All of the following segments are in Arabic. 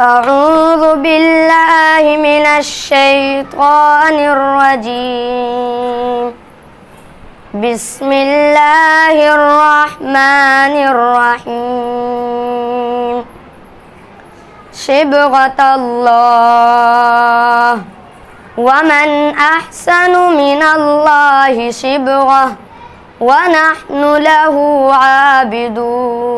أعوذ بالله من الشيطان الرجيم. بسم الله الرحمن الرحيم. صبغة الله ومن أحسن من الله صبغة ونحن له عابدون.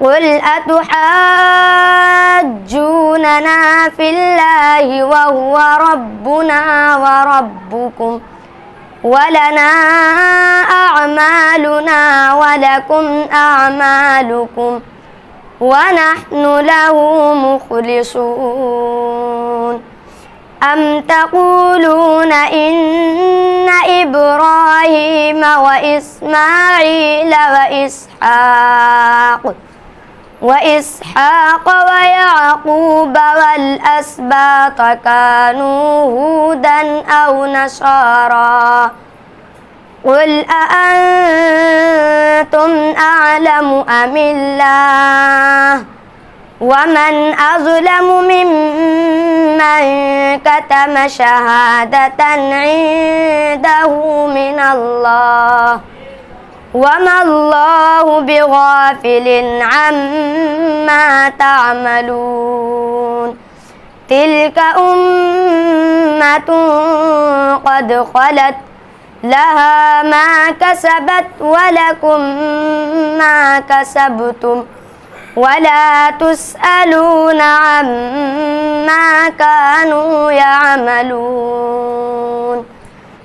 قل أتحاجوننا في الله وهو ربنا وربكم ولنا أعمالنا ولكم أعمالكم ونحن له مخلصون. أم تقولون إن إبراهيم وإسماعيل وإسحاق ويعقوب والأسباط كانوا هودا أو نصارى قل أأنتم أعلم أم الله ومن أظلم ممن كتم شهادة عنده من الله وما الله بغافل عما تعملون. تلك أمة قد خلت لها ما كسبت ولكم ما كسبتم ولا تسألون عما كانوا يعملون.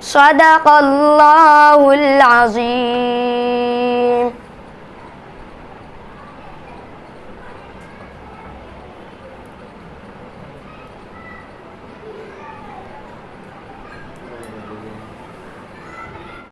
صدق الله العظيم.